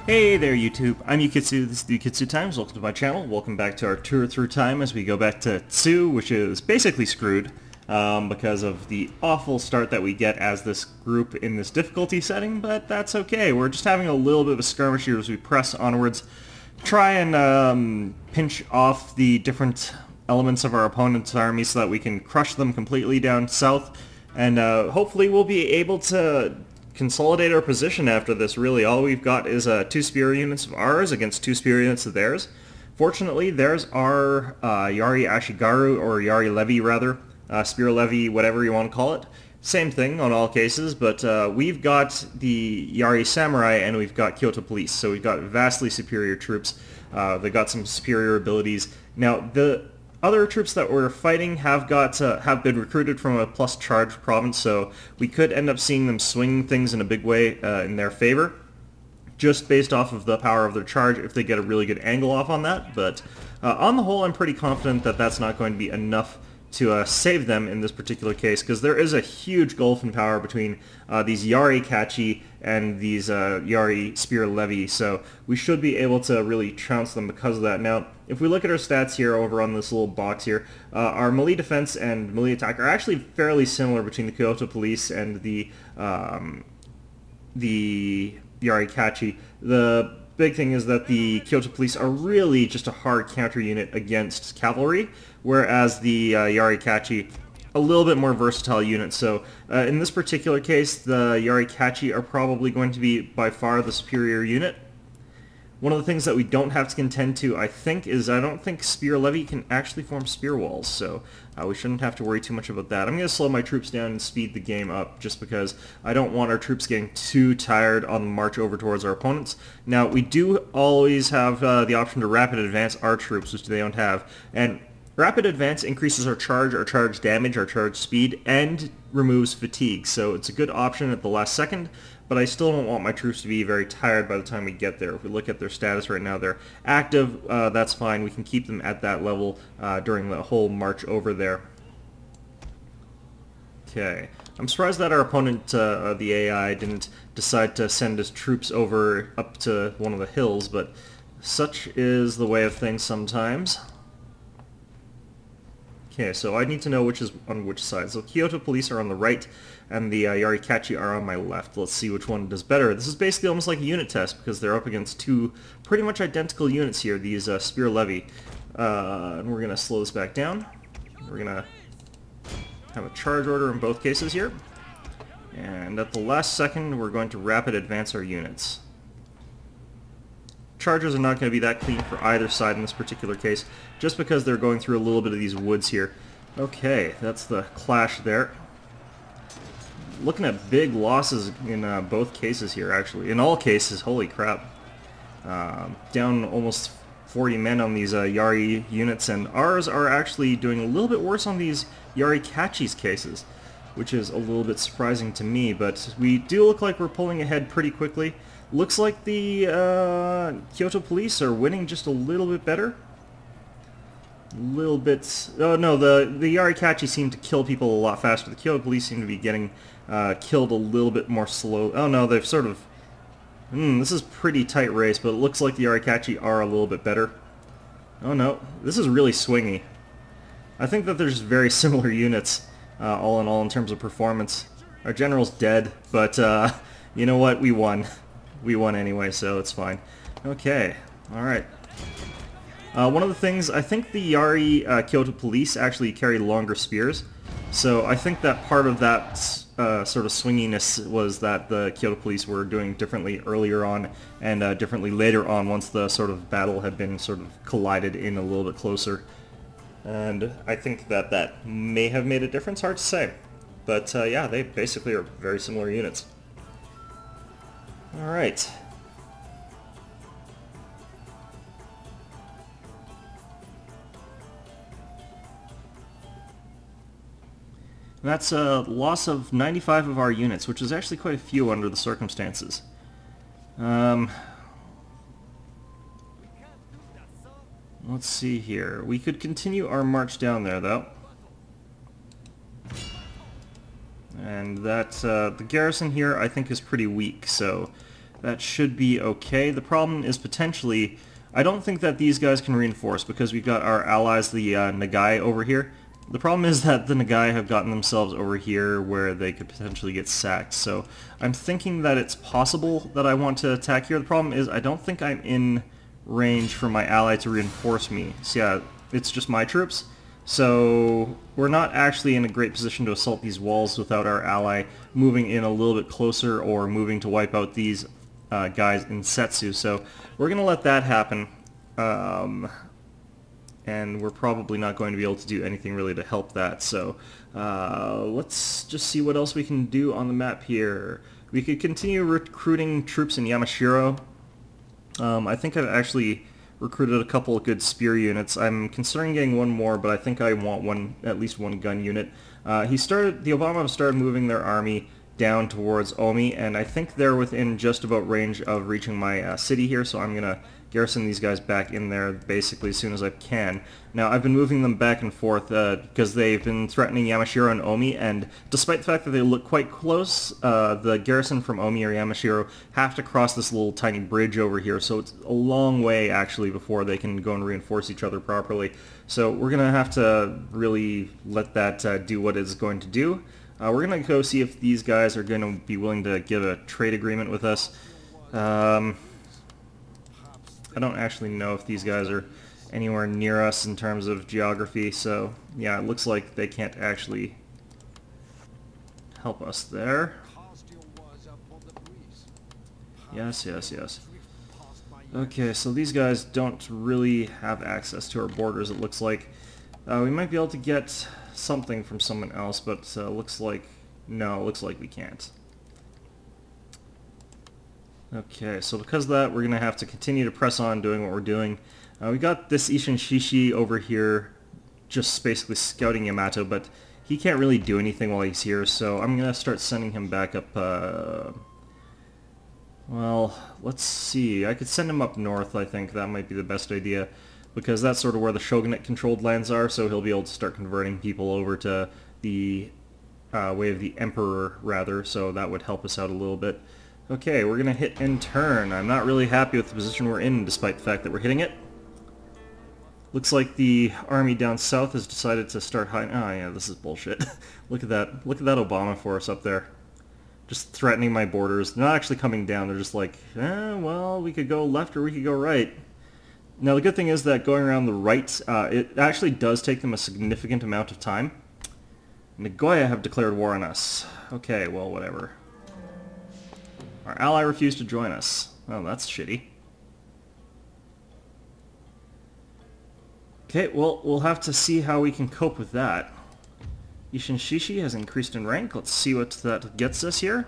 Hey there YouTube, I'm Yukitsu, this is the Yukitsu Times, welcome to my channel, welcome back to our tour through time as we go back to Tsu, which is basically screwed because of the awful start that we get as this group in this difficulty setting, but that's okay. We're just having a little bit of a skirmish here as we press onwards, try and pinch off the different elements of our opponent's army so that we can crush them completely down south, and hopefully we'll be able to consolidate our position after this. Really, all we've got is 2 spear units of ours against 2 spear units of theirs. Fortunately, theirs are Yari Ashigaru, or Yari Levy rather, Spear Levy, whatever you want to call it. Same thing on all cases, but we've got the Yari Samurai and we've got Kyoto Police, so we've got vastly superior troops. They've got some superior abilities. Now, the other troops that we're fighting have been recruited from a plus charge province, so we could end up seeing them swing things in a big way in their favor, just based off of the power of their charge if they get a really good angle off on that. But on the whole, I'm pretty confident that that's not going to be enough to save them in this particular case, because there is a huge gulf in power between these Yari Kachi and these Yari Spear Levy, so we should be able to really trounce them because of that. Now, if we look at our stats here over on this little box here, our melee defense and melee attack are actually fairly similar between the Kyoto Police and the Yari Kachi. The big thing is that the Kyoto Police are really just a hard counter unit against cavalry, whereas the Yari Kachi a little bit more versatile unit. So in this particular case, the Yari Kachi are probably going to be by far the superior unit. One of the things that we don't have to contend to, I think, is I don't think Spear Levy can actually form spear walls, so we shouldn't have to worry too much about that. I'm going to slow my troops down and speed the game up, just because I don't want our troops getting too tired on the march over towards our opponents. Now, we do always have the option to rapid advance our troops, which they don't have, and rapid advance increases our charge damage, our charge speed, and removes fatigue, so it's a good option at the last second. But I still don't want my troops to be very tired by the time we get there. If we look at their status right now, they're active, that's fine. We can keep them at that level during the whole march over there. Okay. I'm surprised that our opponent, the AI, didn't decide to send his troops over up to one of the hills, but such is the way of things sometimes. Okay, so I need to know which is on which side. So Kyoto Police are on the right, and the Yari Kachi are on my left. Let's see which one does better. This is basically almost like a unit test, because they're up against 2 pretty much identical units here, these Spear Levy. And we're going to slow this back down. We're going to have a charge order in both cases here. And at the last second, we're going to rapid advance our units. Charges are not going to be that clean for either side in this particular case, just because they're going through a little bit of these woods here. Okay, that's the clash there. Looking at big losses in both cases here, actually. In all cases, holy crap. Down almost 40 men on these Yari units, and ours are actually doing a little bit worse on these Yari Kachi's cases, which is a little bit surprising to me, but we do look like we're pulling ahead pretty quickly. Looks like the Kyoto Police are winning just a little bit better. A little bit... Oh no, the Yari Kachi seem to kill people a lot faster. The Kyoto Police seem to be getting killed a little bit more slow. Oh no, they've sort of... this is a pretty tight race, but it looks like the Yari Kachi are a little bit better. Oh no, this is really swingy. I think that there's very similar units, all in all, in terms of performance. Our general's dead, but you know what? We won. We won anyway, so it's fine. Okay, alright. One of the things, I think the Yari Kyoto Police actually carry longer spears, so I think that part of that sort of swinginess was that the Kyoto Police were doing differently earlier on and differently later on once the sort of battle had been sort of collided in a little bit closer. And I think that that may have made a difference, hard to say. But yeah, they basically are very similar units. Alright. That's a loss of 95 of our units, which is actually quite a few under the circumstances. Let's see here. We could continue our march down there, though. And that, the garrison here I think is pretty weak, so that should be okay. The problem is potentially, I don't think that these guys can reinforce because we've got our allies, the Nagai, over here. The problem is that the Nagai have gotten themselves over here where they could potentially get sacked, so I'm thinking that it's possible that I want to attack here. The problem is I don't think I'm in range for my ally to reinforce me. So yeah, it's just my troops. So we're not actually in a great position to assault these walls without our ally moving in a little bit closer or moving to wipe out these guys in Setsu. So we're going to let that happen. And we're probably not going to be able to do anything really to help that. So let's just see what else we can do on the map here. We could continue recruiting troops in Yamashiro. I think I've actually recruited a couple of good spear units. I'm considering getting one more, but I think I want at least one gun unit. The Obama started moving their army down towards Omi, and I think they're within just about range of reaching my city here, so I'm going to garrison these guys back in there basically as soon as I can. Now, I've been moving them back and forth because they've been threatening Yamashiro and Omi, and despite the fact that they look quite close, the garrison from Omi or Yamashiro have to cross this little tiny bridge over here, so it's a long way actually before they can go and reinforce each other properly. So we're going to have to really let that do what it's going to do. We're going to go see if these guys are going to be willing to give a trade agreement with us. I don't actually know if these guys are anywhere near us in terms of geography, so yeah, it looks like they can't actually help us there. Yes, yes, yes. Okay, so these guys don't really have access to our borders, it looks like. We might be able to get something from someone else, but looks like we can't. Okay, so because of that, we're going to have to continue to press on doing what we're doing. We got this Ishin Shishi over here just basically scouting Yamato, but he can't really do anything while he's here, so I'm going to start sending him back up. Well, let's see. I could send him up north, I think. That might be the best idea, because that's sort of where the Shogunate-controlled lands are, so he'll be able to start converting people over to the way of the Emperor, rather, so that would help us out a little bit. Okay, we're going to hit and turn. I'm not really happy with the position we're in, despite the fact that we're hitting it. Looks like the army down south has decided to start hiding. Oh yeah, this is bullshit. Look at that. Look at that Obama force up there. Just threatening my borders. They're not actually coming down. They're just like, well, we could go left or we could go right. Now the good thing is that going around the right, it actually does take them a significant amount of time. Nagoya have declared war on us. Okay, well, whatever. Our ally refused to join us. Oh, that's shitty. Okay, well, we'll have to see how we can cope with that. Ishin Shishi has increased in rank. Let's see what that gets us here.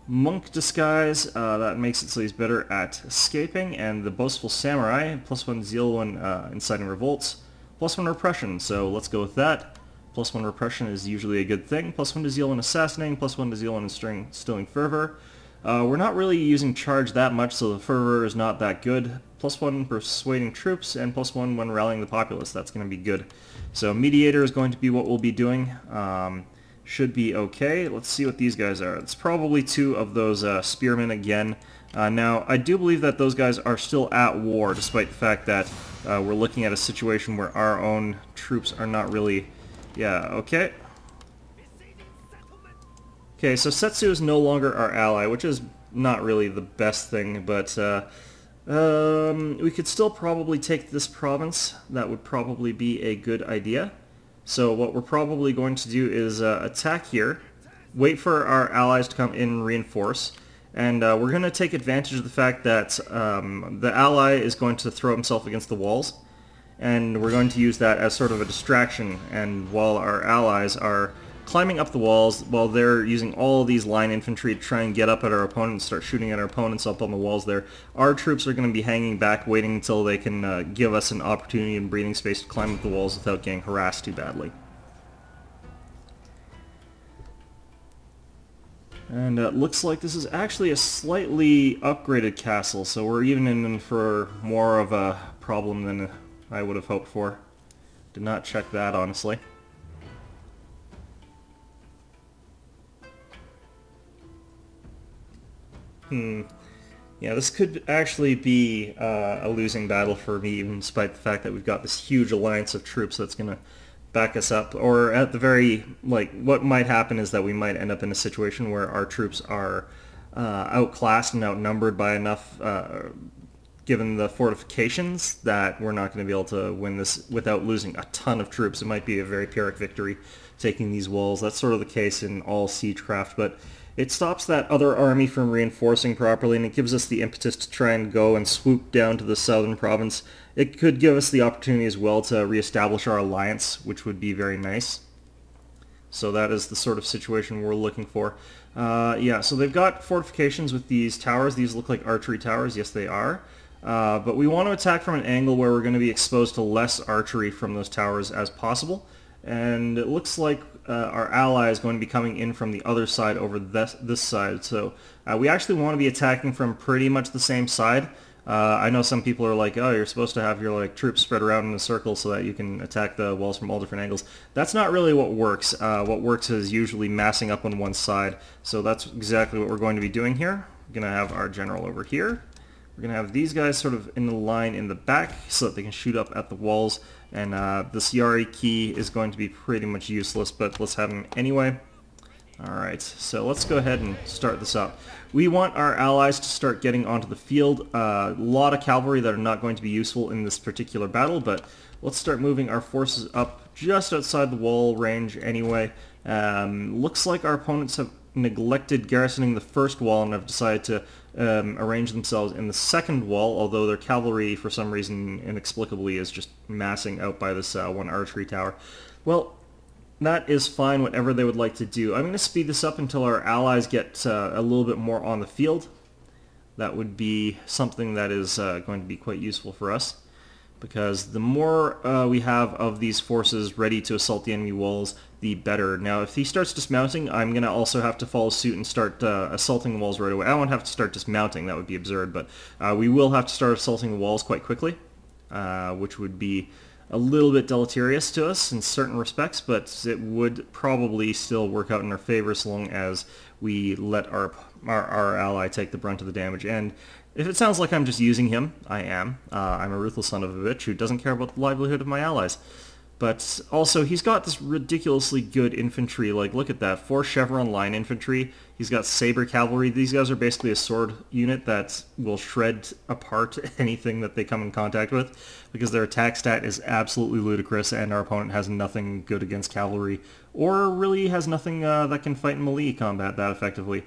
Monk Disguise, that makes it so he's better at escaping. And the Boastful Samurai, +1 zeal when inciting revolts, +1 repression. So let's go with that. +1 repression is usually a good thing. +1 to zeal when assassinating, +1 to zeal when instilling fervor. We're not really using charge that much, so the fervor is not that good. +1 persuading troops, and +1 when rallying the populace. That's going to be good. So mediator is going to be what we'll be doing. Should be okay. Let's see what these guys are. It's probably two of those spearmen again. Now, I do believe that those guys are still at war, despite the fact that we're looking at a situation where our own troops are not really... Yeah, okay. Okay, so Setsu is no longer our ally, which is not really the best thing, but we could still probably take this province. That would probably be a good idea. So what we're probably going to do is attack here, wait for our allies to come in and reinforce, and we're going to take advantage of the fact that the ally is going to throw himself against the walls, and we're going to use that as sort of a distraction, and while our allies are climbing up the walls, while they're using all of these line infantry to try and get up at our opponents, start shooting at our opponents up on the walls there, our troops are going to be hanging back, waiting until they can give us an opportunity and breathing space to climb up the walls without getting harassed too badly. And it looks like this is actually a slightly upgraded castle, so we're even in for more of a problem than I would have hoped for. Did not check that, honestly. Yeah, this could actually be a losing battle for me, even despite the fact that we've got this huge alliance of troops that's going to back us up. Or at the very, like, what might happen is that we might end up in a situation where our troops are outclassed and outnumbered by enough, given the fortifications, that we're not going to be able to win this without losing a ton of troops. It might be a very Pyrrhic victory taking these walls. That's sort of the case in all siegecraft, but it stops that other army from reinforcing properly, and it gives us the impetus to try and go and swoop down to the southern province. It could give us the opportunity as well to reestablish our alliance, which would be very nice. So that is the sort of situation we're looking for. Yeah, so they've got fortifications with these towers. These look like archery towers. Yes, they are. But we want to attack from an angle where we're going to be exposed to less archery from those towers as possible. And it looks like our ally is going to be coming in from the other side over this side. So we actually want to be attacking from pretty much the same side. I know some people are like, oh, you're supposed to have your troops spread around in a circle so that you can attack the walls from all different angles. That's not really what works. What works is usually massing up on one side. So that's exactly what we're going to be doing here. We're going to have our general over here. We're going to have these guys sort of in the line in the back so that they can shoot up at the walls. And this Yari key is going to be pretty much useless, but let's have him anyway. Alright, so let's go ahead and start this up. We want our allies to start getting onto the field. A lot of cavalry that are not going to be useful in this particular battle, but let's start moving our forces up just outside the wall range anyway. Looks like our opponents have neglected garrisoning the first wall and have decided to arrange themselves in the second wall, although their cavalry, for some reason, inexplicably, is just massing out by this one archery tower. Well, that is fine, whatever they would like to do. I'm going to speed this up until our allies get a little bit more on the field. That would be something that is going to be quite useful for us, because the more we have of these forces ready to assault the enemy walls, the better. Now, if he starts dismounting, I'm going to also have to follow suit and start assaulting the walls right away. I won't have to start dismounting, that would be absurd, but we will have to start assaulting the walls quite quickly, which would be a little bit deleterious to us in certain respects, but it would probably still work out in our favor so long as we let our ally take the brunt of the damage. And if it sounds like I'm just using him, I am. I'm a ruthless son of a bitch who doesn't care about the livelihood of my allies. But also, he's got this ridiculously good infantry. Like, look at that. 4 chevron line infantry. He's got saber cavalry. These guys are basically a sword unit that will shred apart anything that they come in contact with, because their attack stat is absolutely ludicrous, and our opponent has nothing good against cavalry, or really has nothing that can fight in melee combat that effectively.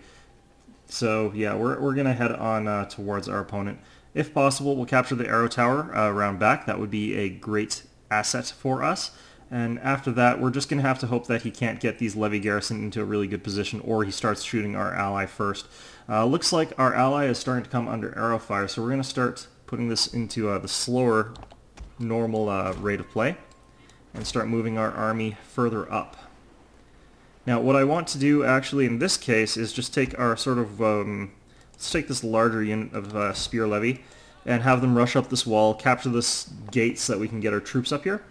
So, yeah, we're going to head on towards our opponent. If possible, we'll capture the arrow tower around back. That would be a great asset for us. And after that, we're just going to have to hope that he can't get these levy garrison into a really good position, or he starts shooting our ally first. Looks like our ally is starting to come under arrow fire, so we're going to start putting this into the slower, normal rate of play, and start moving our army further up. Now, what I want to do, actually, in this case, is just take our sort of, let's take this larger unit of spear levy, and have them rush up this wall, capture this gate so that we can get our troops up here.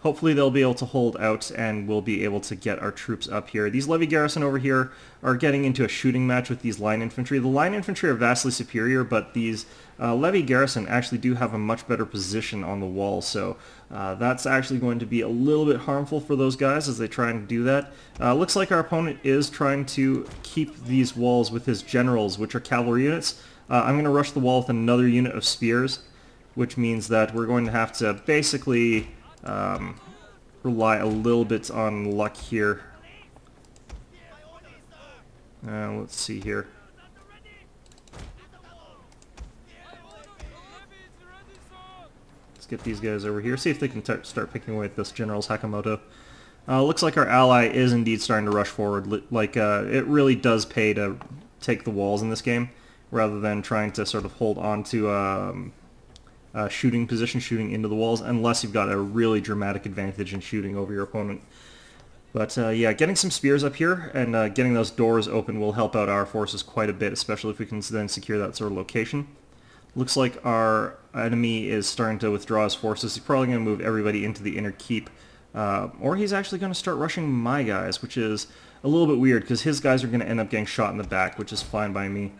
Hopefully they'll be able to hold out and we'll be able to get our troops up here. These levy garrison over here are getting into a shooting match with these line infantry. The line infantry are vastly superior, but these levy garrison actually do have a much better position on the wall, so that's actually going to be a little bit harmful for those guys as they try and do that. Looks like our opponent is trying to keep these walls with his generals, which are cavalry units. I'm going to rush the wall with another unit of spears, which means that we're going to have to basically rely a little bit on luck here. Let's see here. Let's get these guys over here, see if they can start picking away at this General's Hakamoto. Looks like our ally is indeed starting to rush forward. It really does pay to take the walls in this game, rather than trying to sort of hold on to shooting position, shooting into the walls, unless you've got a really dramatic advantage in shooting over your opponent. But yeah, getting some spears up here and getting those doors open will help out our forces quite a bit, especially if we can then secure that sort of location. Looks like our enemy is starting to withdraw his forces. He's probably going to move everybody into the inner keep, or he's actually going to start rushing my guys, which is a little bit weird, because his guys are going to end up getting shot in the back, which is fine by me.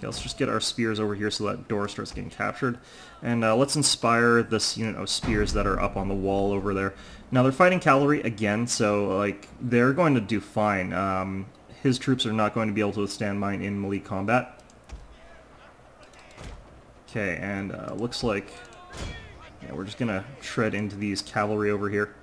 Okay, let's just get our spears over here so that door starts getting captured. And let's inspire this unit of spears that are up on the wall over there. Now they're fighting cavalry again, so like they're going to do fine. His troops are not going to be able to withstand mine in melee combat. Okay, and looks like we're just gonna shred into these cavalry over here.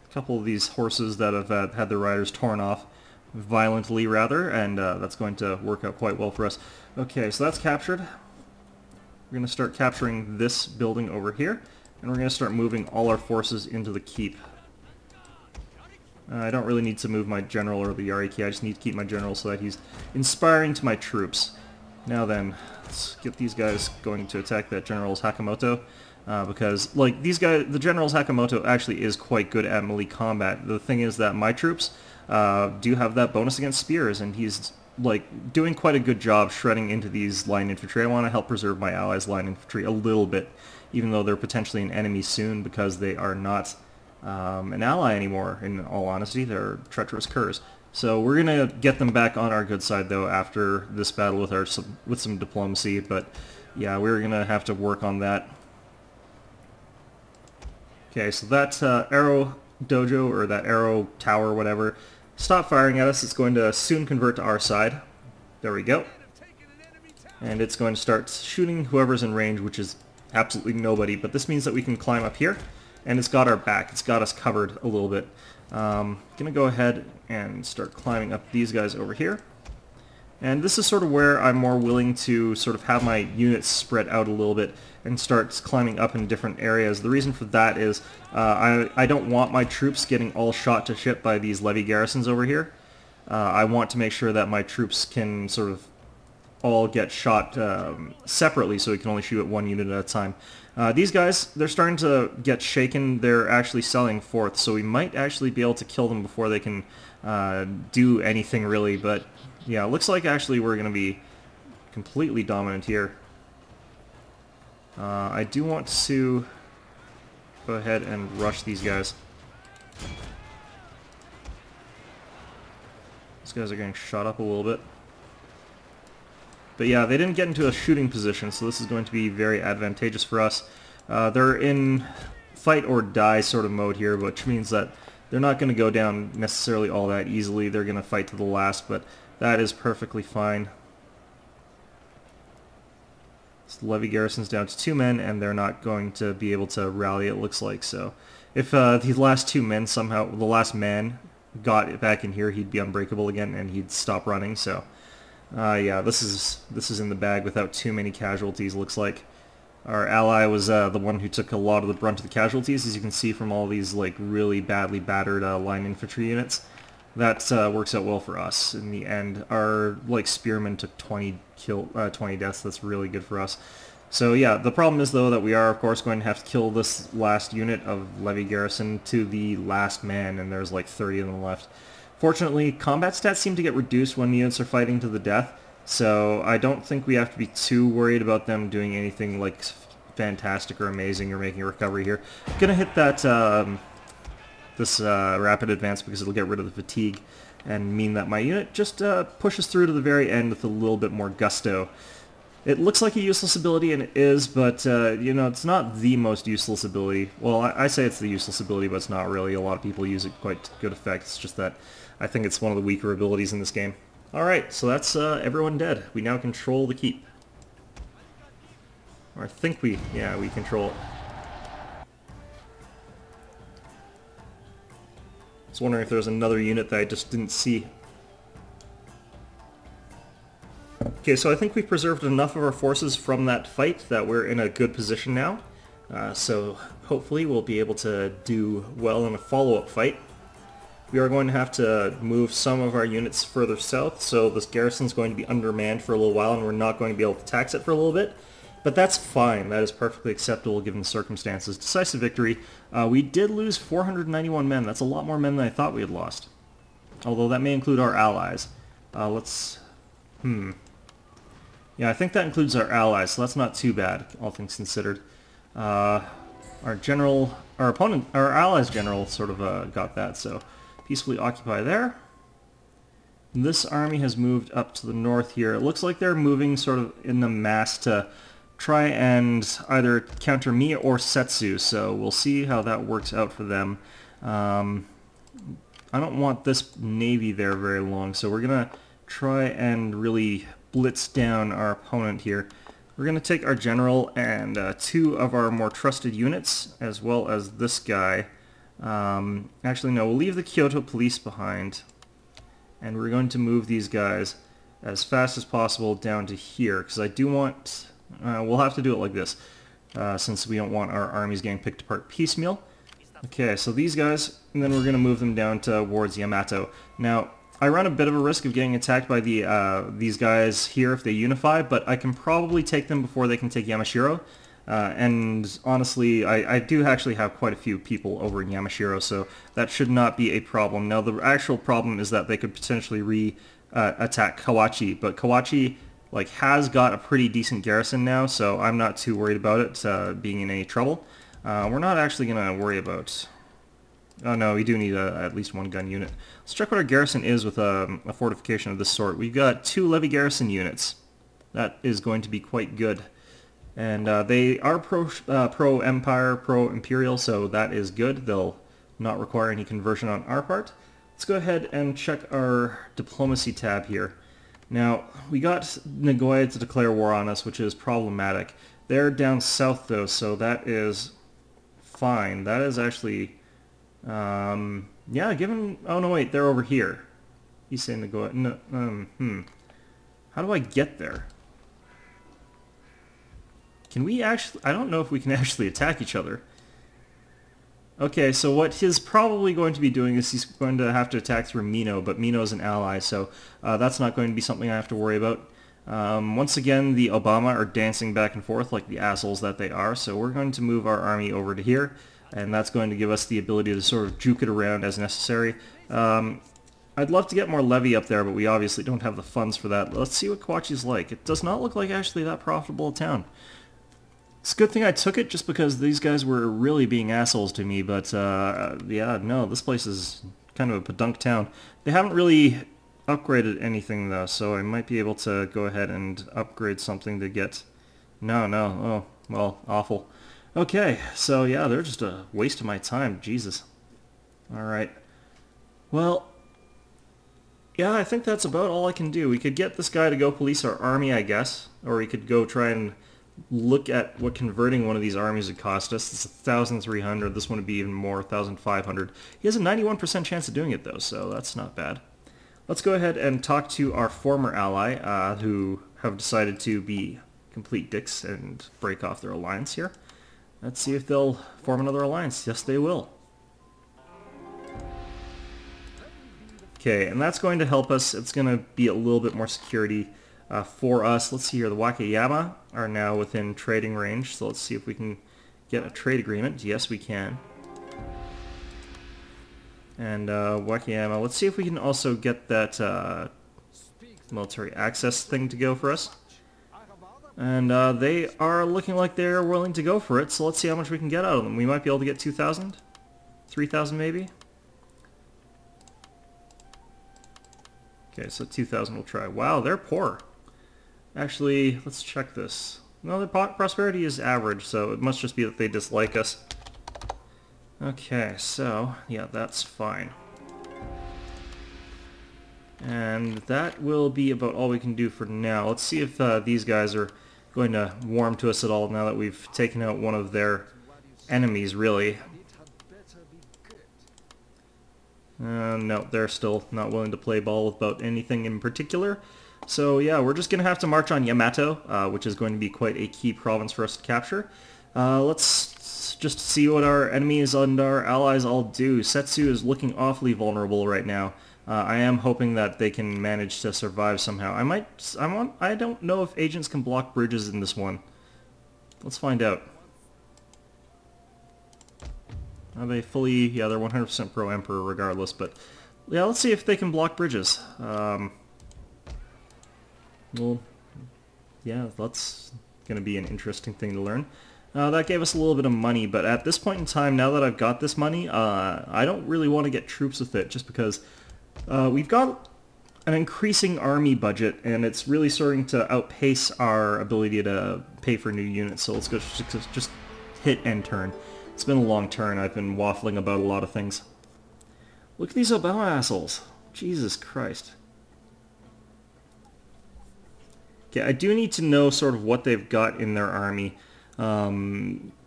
A couple of these horses that have had their riders torn off violently, rather, and that's going to work out quite well for us. Okay, so that's captured. We're going to start capturing this building over here, and we're going to start moving all our forces into the keep. I don't really need to move my general or the Yariki, I just need to keep my general so that he's inspiring to my troops. Now then, let's get these guys going to attack that General's Hakamoto, because, like, these guys, the General's Hakamoto actually is quite good at melee combat. The thing is that my troops do have that bonus against spears, and he's like doing quite a good job shredding into these line infantry. I want to help preserve my allies' line infantry a little bit, even though they're potentially an enemy soon, because they are not an ally anymore, in all honesty. They're treacherous curs. So we're going to get them back on our good side, though, after this battle with some diplomacy, but yeah, we're going to have to work on that. Okay, so that arrow dojo, or that arrow tower, whatever, stop firing at us. It's going to soon convert to our side. There we go. And it's going to start shooting whoever's in range, which is absolutely nobody, but this means that we can climb up here, and it's got our back. It's got us covered a little bit. Gonna go ahead and start climbing up these guys over here. And this is sort of where I'm more willing to sort of have my units spread out a little bit and start climbing up in different areas. The reason for that is I don't want my troops getting all shot to shit by these levy garrisons over here. I want to make sure that my troops can sort of all get shot separately, so we can only shoot at one unit at a time. These guys, they're starting to get shaken. They're actually selling forth, so we might actually be able to kill them before they can do anything really, but yeah, it looks like actually we're going to be completely dominant here. I do want to go ahead and rush these guys. These guys are getting shot up a little bit. But yeah, they didn't get into a shooting position, so this is going to be very advantageous for us. They're in fight or die sort of mode here, which means that they're not going to go down necessarily all that easily. They're going to fight to the last, but that is perfectly fine. So the levy garrison's down to 2 men, and they're not going to be able to rally, it looks like. So if the last 2 men somehow, the last man got back in here, he'd be unbreakable again, and he'd stop running. So yeah, this is in the bag without too many casualties, looks like. Our ally was the one who took a lot of the brunt of the casualties, as you can see from all these like really badly battered line infantry units. That works out well for us in the end. Our like spearmen took 20 deaths. That's really good for us. So yeah, the problem is though that we are of course going to have to kill this last unit of levy garrison to the last man, and there's like 30 of them left. Fortunately, combat stats seem to get reduced when units are fighting to the death, so I don't think we have to be too worried about them doing anything like fantastic or amazing or making a recovery here. I'm gonna hit that this rapid advance because it'll get rid of the fatigue and mean that my unit just pushes through to the very end with a little bit more gusto. It looks like a useless ability, and it is, but you know, it's not the most useless ability. Well, I say it's the useless ability, but it's not really. A lot of people use it quite to good effect. It's just that I think it's one of the weaker abilities in this game. Alright, so that's everyone dead. We now control the keep. Or I think we control it. I was wondering if there was another unit that I just didn't see. Okay, so I think we've preserved enough of our forces from that fight that we're in a good position now. So hopefully we'll be able to do well in a follow-up fight. We are going to have to move some of our units further south, so this garrison's going to be undermanned for a little while, and we're not going to be able to tax it for a little bit. But that's fine. That is perfectly acceptable given the circumstances. Decisive victory. We did lose 491 men. That's a lot more men than I thought we had lost. Although that may include our allies. Yeah, I think that includes our allies, so that's not too bad, all things considered. Our allies' general sort of got that, so peacefully occupy there. This army has moved up to the north here. It looks like they're moving sort of in the mass to try and either counter me or Setsu, so we'll see how that works out for them. I don't want this navy there very long, so we're going to try and really blitz down our opponent here. We're going to take our general and two of our more trusted units, as well as this guy. Actually, no, we'll leave the Kyoto police behind, and we're going to move these guys as fast as possible down to here, because I do want... we'll have to do it like this, since we don't want our armies getting picked apart piecemeal. Okay, so these guys, and then we're going to move them down towards Yamato. Now, I run a bit of a risk of getting attacked by these guys here if they unify, but I can probably take them before they can take Yamashiro. And honestly, I do actually have quite a few people over in Yamashiro, so that should not be a problem. Now, the actual problem is that they could potentially attack Kawachi, but Kawachi has got a pretty decent garrison now, so I'm not too worried about it being in any trouble. We're not actually going to worry about... Oh no, we do need at least one gun unit. Let's check what our garrison is with a fortification of this sort. We've got 2 levy garrison units. That is going to be quite good. And they are pro-Empire, pro-Imperial, so that is good. They'll not require any conversion on our part. Let's go ahead and check our diplomacy tab here. Now, we got Nagoya to declare war on us, which is problematic. They're down south, though, so that is fine. That is actually... yeah, given... Oh, no, wait, they're over here. He's saying Nagoya... No, How do I get there? Can we actually... I don't know if we can actually attack each other. Okay, so what he's probably going to be doing is he's going to have to attack through Mino, but Mino is an ally, so that's not going to be something I have to worry about. Once again, the Obama are dancing back and forth like the assholes that they are, so we're going to move our army over to here, and that's going to give us the ability to sort of juke it around as necessary. I'd love to get more levy up there, but we obviously don't have the funds for that. Let's see what Kawachi's like. It does not look like actually that profitable a town. It's a good thing I took it just because these guys were really being assholes to me, but yeah, no, this place is kind of a pedunk town. They haven't really upgraded anything though, so I might be able to go ahead and upgrade something to get... No, oh, well, awful. Okay, so yeah, they're just a waste of my time, Jesus. Alright. Well, yeah, I think that's about all I can do. We could get this guy to go police our army, I guess, or we could go try and look at what converting one of these armies would cost us. It's 1,300. This one would be even more, 1,500. He has a 91% chance of doing it, though, so that's not bad. Let's go ahead and talk to our former ally, who have decided to be complete dicks and break off their alliance here. Let's see if they'll form another alliance. Yes, they will. Okay, and that's going to help us. It's going to be a little bit more security for us. Let's see here. The Wakayama are now within trading range, so let's see if we can get a trade agreement. Yes, we can. And Wakayama, let's see if we can also get that military access thing to go for us. And they are looking like they're willing to go for it, so let's see how much we can get out of them. We might be able to get 2,000? 3,000 maybe? Okay, so 2,000 we'll try. Wow, they're poor. Actually, let's check this. No, their prosperity is average, so it must just be that they dislike us. Okay, so, yeah, that's fine. And that will be about all we can do for now. Let's see if these guys are going to warm to us at all now that we've taken out one of their enemies, really. No, they're still not willing to play ball about anything in particular. So yeah, we're just going to have to march on Yamato, which is going to be quite a key province for us to capture. Let's just see what our enemies and our allies all do. Setsu is looking awfully vulnerable right now. I am hoping that they can manage to survive somehow. I don't know if agents can block bridges in this one. Let's find out. Are they fully... Yeah, they're 100% pro-Emperor regardless, but... Yeah, let's see if they can block bridges. Well, yeah, that's going to be an interesting thing to learn. That gave us a little bit of money, but at this point in time, now that I've got this money, I don't really want to get troops with it, just because we've got an increasing army budget, and it's really starting to outpace our ability to pay for new units. So let's go just hit and turn. It's been a long turn. I've been waffling about a lot of things. Look at these Obama assholes. Jesus Christ. Okay, I do need to know sort of what they've got in their army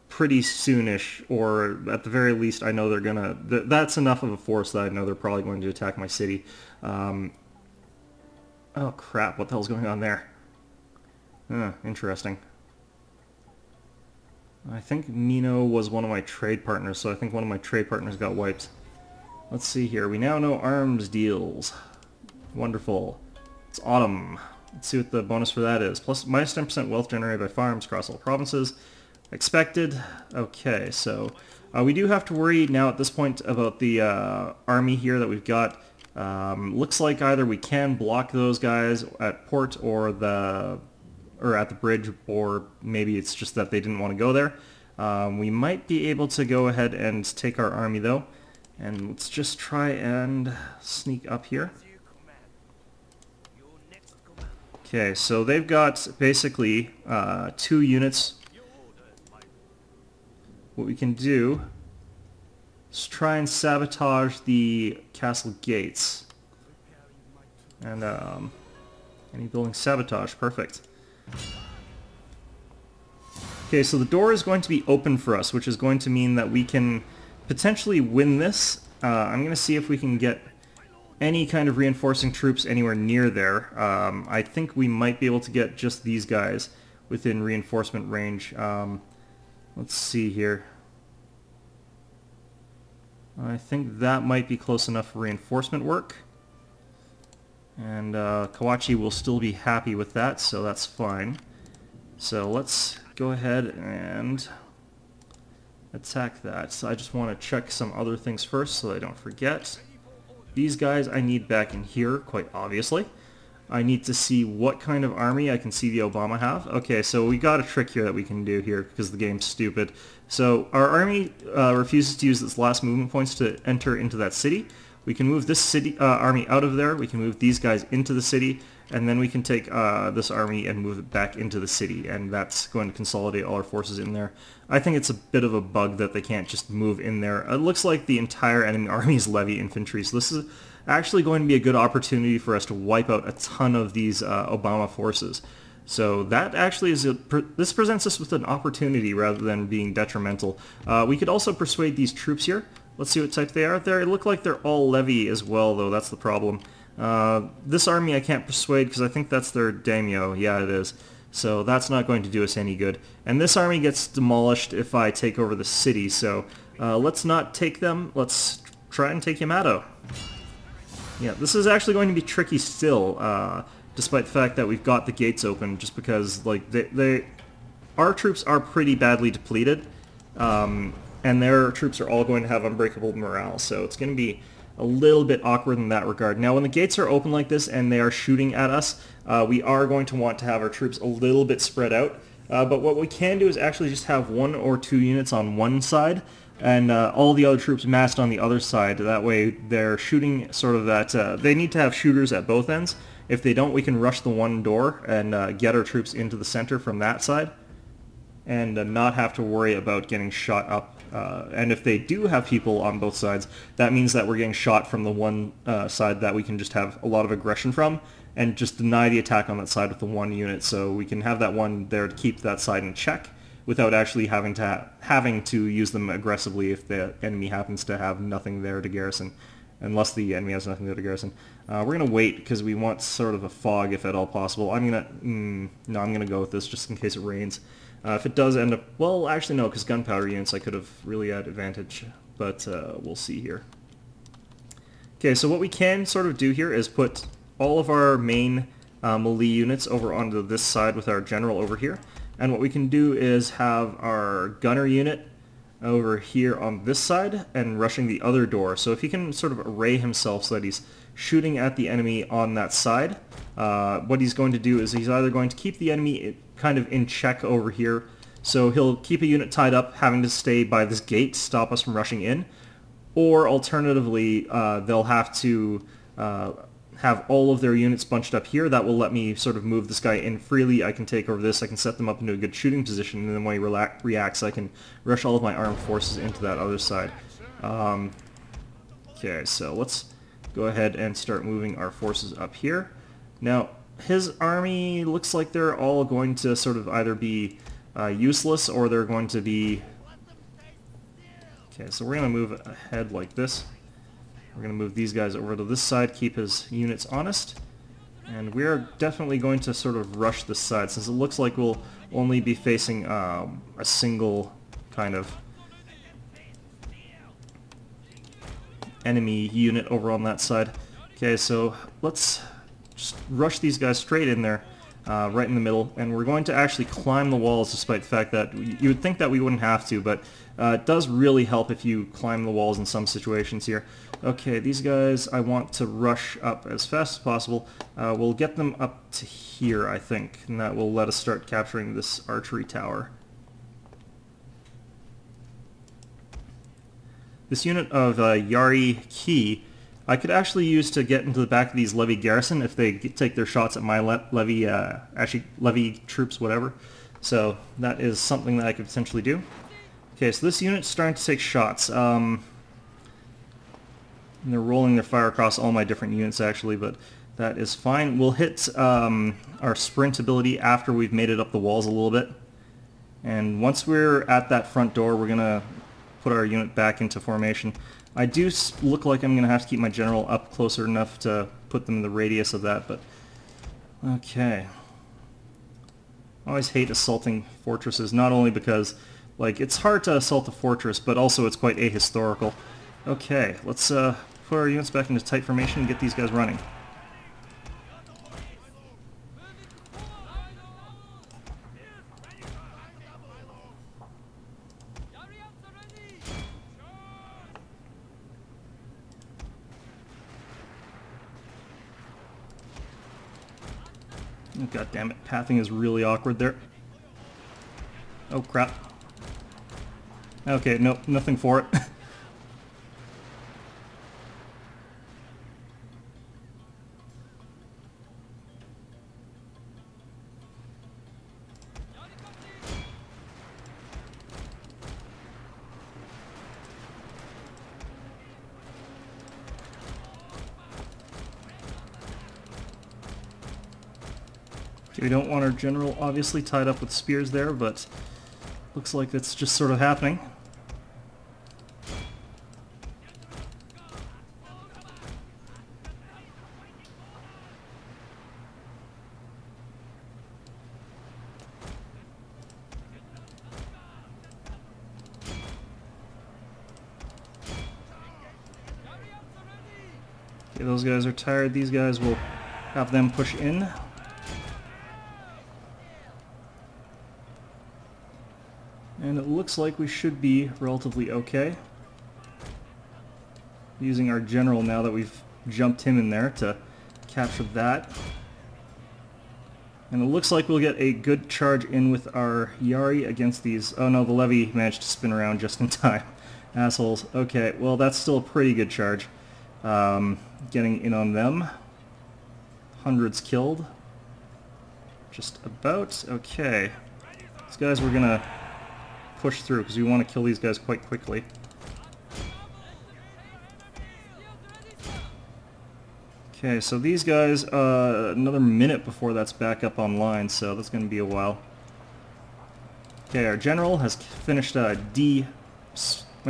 pretty soonish, or at the very least I know they're gonna... That's enough of a force that I know they're probably going to attack my city. Oh crap, what the hell's going on there? Interesting. I think Mino was one of my trade partners, so I think one of my trade partners got wiped. Let's see here. We now know arms deals. Wonderful. It's autumn. Let's see what the bonus for that is. Plus minus 10% wealth generated by farms across all provinces. Expected. Okay, so we do have to worry now at this point about the army here that we've got. Looks like either we can block those guys at port or at the bridge, or maybe it's just that they didn't want to go there. We might be able to go ahead and take our army though, and let's just try and sneak up here. Okay, so they've got basically 2 units. What we can do is try and sabotage the castle gates. And any building sabotage, perfect. Okay, so the door is going to be open for us, which is going to mean that we can potentially win this. I'm going to see if we can get any kind of reinforcing troops anywhere near there. I think we might be able to get just these guys within reinforcement range. Let's see here. I think that might be close enough for reinforcement work. And Kawachi will still be happy with that, so that's fine. So let's go ahead and attack that. So I just want to check some other things first so I don't forget. These guys I need back in here, quite obviously. I need to see what kind of army I can see the Obama have. Okay, so we got a trick here that we can do here because the game's stupid. So our army refuses to use its last movement points to enter into that city. We can move this city army out of there, we can move these guys into the city, and then we can take this army and move it back into the city, and that's going to consolidate all our forces in there. I think it's a bit of a bug that they can't just move in there. It looks like the entire enemy army is levy infantry, so this is actually going to be a good opportunity for us to wipe out a ton of these Obama forces. So that actually is this presents us with an opportunity rather than being detrimental. We could also persuade these troops here. Let's see what type they are. They look like they're all levy as well, though. That's the problem. This army I can't persuade because I think that's their daimyo. Yeah, it is. So that's not going to do us any good. And this army gets demolished if I take over the city. So let's not take them. Let's try and take Yamato. Yeah, this is actually going to be tricky still, despite the fact that we've got the gates open, just because like our troops are pretty badly depleted. And their troops are all going to have unbreakable morale, so it's going to be a little bit awkward in that regard. Now, when the gates are open like this and they are shooting at us, we are going to want to have our troops a little bit spread out. But what we can do is actually just have 1 or 2 units on one side, and all the other troops massed on the other side. That way they're shooting sort of that... they need to have shooters at both ends. If they don't, we can rush the one door and get our troops into the center from that side, and not have to worry about getting shot up. And if they do have people on both sides, that means that we're getting shot from the one side that we can just have a lot of aggression from, and just deny the attack on that side with the one unit, so we can have that one there to keep that side in check without actually having to use them aggressively if the enemy happens to have nothing there to garrison. Unless the enemy has nothing there to garrison. We're going to wait because we want sort of a fog if at all possible. I'm going to go with this just in case it rains. If it does end up... Well, actually no, because gunpowder units I could have really had advantage, but we'll see here. Okay, so what we can sort of do here is put all of our main melee units over onto this side with our general over here. And what we can do is have our gunner unit over here on this side and rushing the other door. So if he can sort of array himself so that he's shooting at the enemy on that side, what he's going to do is he's either going to keep the enemy kind of in check over here, so he'll keep a unit tied up having to stay by this gate to stop us from rushing in, or alternatively they'll have to have all of their units bunched up here. That will let me sort of move this guy in freely. I can take over this, I can set them up into a good shooting position, and then when he reacts, I can rush all of my armed forces into that other side. Okay, so let's go ahead and start moving our forces up here. Now, his army looks like they're all going to sort of either be useless, or they're going to be... Okay, so we're going to move ahead like this. We're going to move these guys over to this side, keep his units honest. And we're definitely going to sort of rush this side, since it looks like we'll only be facing a single kind of enemy unit over on that side. Okay, so let's just rush these guys straight in there, right in the middle, and we're going to actually climb the walls, despite the fact that you would think that we wouldn't have to, but it does really help if you climb the walls in some situations here. Okay, these guys I want to rush up as fast as possible. We'll get them up to here, I think, and that will let us start capturing this archery tower. This unit of Yari Ki I could actually use to get into the back of these levy garrison if they take their shots at my levy, actually levy troops, whatever. So that is something that I could potentially do. Okay, so this unit's starting to take shots. And they're rolling their fire across all my different units actually, but that is fine. We'll hit our sprint ability after we've made it up the walls a little bit. And once we're at that front door, we're going to put our unit back into formation. I do look like I'm going to have to keep my general up closer enough to put them in the radius of that, but okay. I always hate assaulting fortresses, not only because like it's hard to assault a fortress, but also it's quite ahistorical. Okay, let's put our units back into tight formation and get these guys running. Oh, God damn it, pathing is really awkward there. Oh crap. Okay, no, nothing for it. We don't want our general obviously tied up with spears there, but looks like that's just sort of happening. Okay, those guys are tired. These guys will have them push in. And it looks like we should be relatively okay. Using our general now that we've jumped him in there to capture that. And it looks like we'll get a good charge in with our Yari against these... Oh no, the levy managed to spin around just in time. Assholes. Okay, well that's still a pretty good charge. Getting in on them. Hundreds killed. Just about. Okay. These guys we're gonna push through because we want to kill these guys quite quickly. Okay, so these guys, another minute before that's back up online, so that's going to be a while. Okay, our general has finished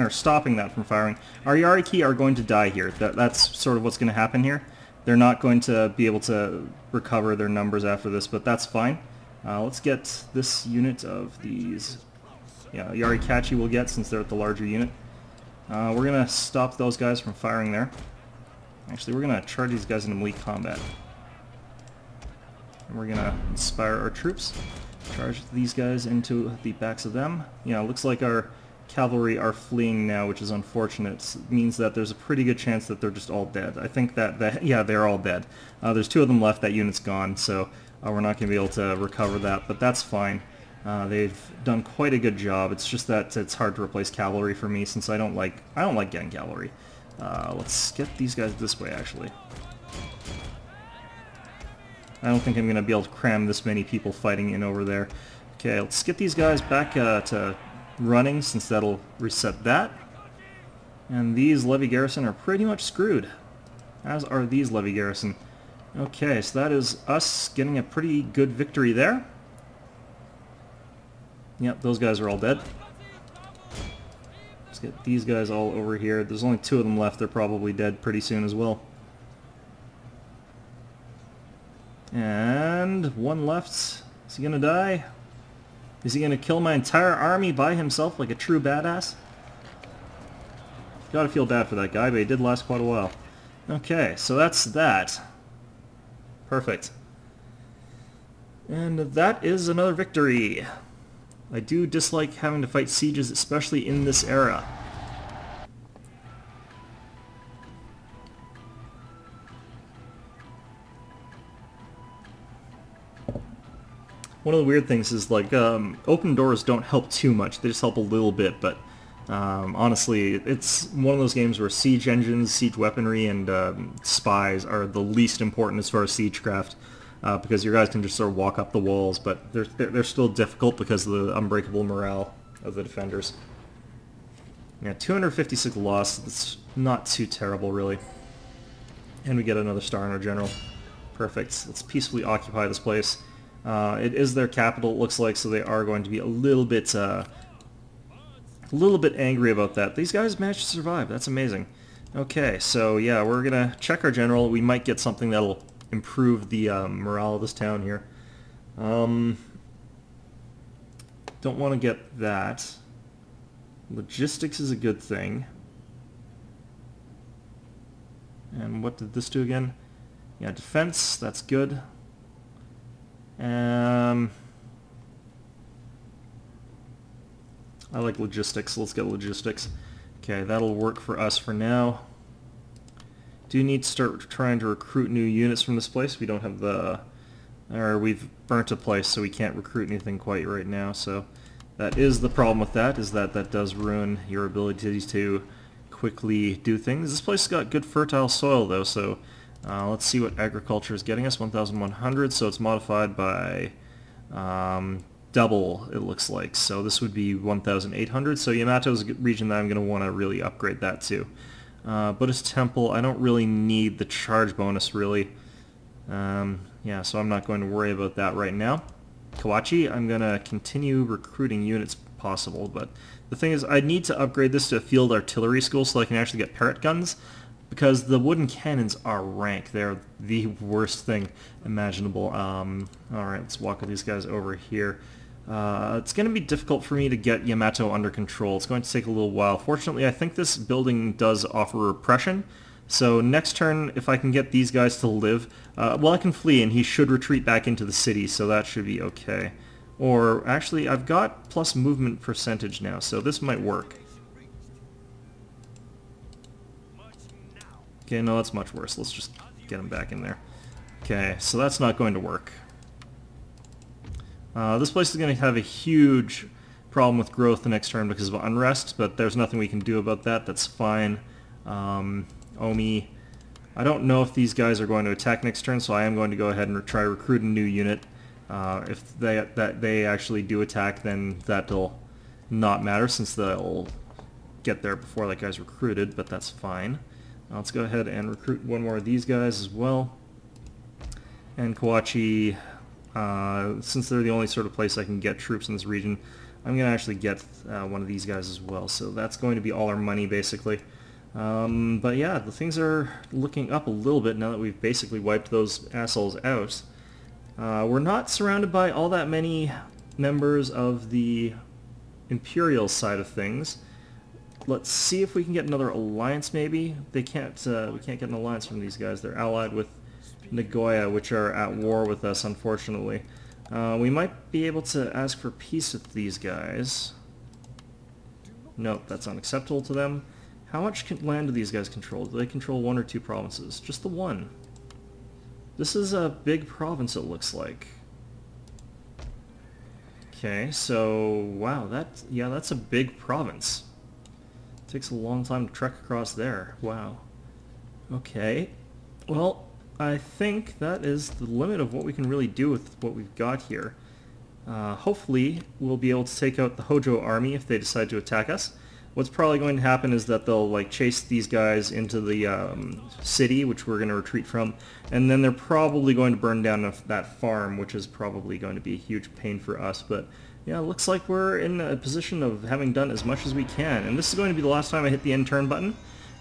stopping that from firing. Our Yariki are going to die here. That's sort of what's going to happen here. They're not going to be able to recover their numbers after this, but that's fine. Let's get this unit of these... Yeah, Yarikachi will get since they're at the larger unit. We're going to stop those guys from firing there. Actually, we're going to charge these guys into melee combat. And we're going to inspire our troops. Charge these guys into the backs of them. Yeah, it looks like our cavalry are fleeing now, which is unfortunate. It means that there's a pretty good chance that they're just all dead. I think that yeah, they're all dead. There's two of them left, that unit's gone, so we're not going to be able to recover that, but that's fine. They've done quite a good job. It's just that it's hard to replace cavalry for me since I don't like getting cavalry. Let's get these guys this way actually. I don't think I'm going to be able to cram this many people fighting in over there. Okay, let's get these guys back to running, since that'll reset that. And these levy garrison are pretty much screwed, as are these levy garrison. Okay, so that is us getting a pretty good victory there. Yep, those guys are all dead. Let's get these guys all over here. There's only 2 of them left. They're probably dead pretty soon as well. And 1 left. Is he gonna die? Is he gonna kill my entire army by himself like a true badass? Gotta feel bad for that guy, but he did last quite a while. Okay, so that's that. Perfect. And that is another victory. I do dislike having to fight sieges, especially in this era. One of the weird things is, like, open doors don't help too much. They just help a little bit, but honestly, it's one of those games where siege engines, siege weaponry, and spies are the least important as far as siegecraft, because your guys can just sort of walk up the walls, but they're still difficult because of the unbreakable morale of the defenders. Yeah, 256 loss. That's not too terrible, really. And we get another star in our general. Perfect. Let's peacefully occupy this place. It is their capital, it looks like, so they are going to be a little bit angry about that. These guys managed to survive. That's amazing. Okay, so yeah, we're gonna check our general. We might get something that'll improve the morale of this town here. Don't want to get that. Logistics is a good thing. And what did this do again? Yeah, defense, that's good. I like logistics, so let's get logistics. Okay, that'll work for us for now. Do need to start trying to recruit new units from this place. We don't have the... or we've burnt a place, so we can't recruit anything quite right now, so that is the problem with that, is that that does ruin your ability to quickly do things. This place has got good fertile soil, though, so let's see what agriculture is getting us. 1,100, so it's modified by double, it looks like. So this would be 1,800. So Yamato's a region that I'm going to want to really upgrade that to. Buddhist Temple, I don't really need the charge bonus, really. Yeah, so I'm not going to worry about that right now. Kawachi, I'm going to continue recruiting units possible, but the thing is, I need to upgrade this to a field artillery school so I can actually get parrot guns, because the wooden cannons are rank. They're the worst thing imaginable. Alright, let's walk with these guys over here. It's going to be difficult for me to get Yamato under control. It's going to take a little while. Fortunately, I think this building does offer repression. So next turn, if I can get these guys to live, well, I can flee and he should retreat back into the city, so that should be okay. Or, actually, I've got plus movement percentage now, so this might work. Okay, no, that's much worse. Let's just get him back in there. Okay, so that's not going to work. This place is going to have a huge problem with growth the next turn because of unrest, but there's nothing we can do about that. That's fine. Omi, I don't know if these guys are going to attack next turn, so I am going to go ahead and try to recruit a new unit. If they actually do attack, then that'll not matter since they'll get there before that guy's recruited, but that's fine. Let's go ahead and recruit one more of these guys as well. And Kawachi, since they're the only sort of place I can get troops in this region, I'm going to actually get one of these guys as well. So that's going to be all our money, basically. But yeah, the things are looking up a little bit now that we've basically wiped those assholes out. We're not surrounded by all that many members of the Imperial side of things. Let's see if we can get another alliance, maybe. They can't. We can't get an alliance from these guys. They're allied with Nagoya, which are at war with us, unfortunately. We might be able to ask for peace with these guys. Nope, that's unacceptable to them. How much land do these guys control? Do they control 1 or 2 provinces? Just the 1. This is a big province, it looks like. Okay, so wow, that's a big province. Takes a long time to trek across there. Wow. Okay. Well, I think that is the limit of what we can really do with what we've got here. Hopefully, we'll be able to take out the Hojo army if they decide to attack us. What's probably going to happen is that they'll like chase these guys into the city, which we're going to retreat from, and then they're probably going to burn down that farm, which is probably going to be a huge pain for us. But yeah, it looks like we're in a position of having done as much as we can, and this is going to be the last time I hit the end turn button,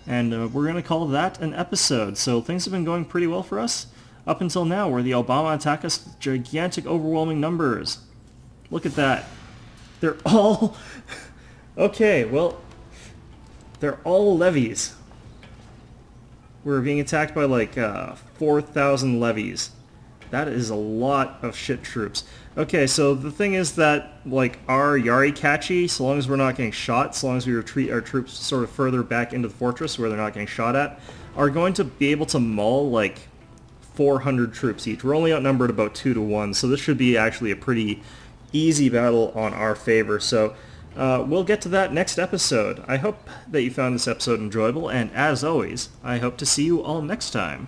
and we're going to call that an episode. So things have been going pretty well for us up until now, where the Obama attack us with gigantic, overwhelming numbers. Look at that. They're all... Okay, well, they're all levies. We're being attacked by like 4,000 levies. That is a lot of shit troops. Okay, so the thing is that like our Yarikachi, so long as we're not getting shot, so long as we retreat our troops sort of further back into the fortress where they're not getting shot at, are going to be able to maul like 400 troops each. We're only outnumbered about 2 to 1, so this should be actually a pretty easy battle on our favor. So we'll get to that next episode. I hope that you found this episode enjoyable, and as always, I hope to see you all next time.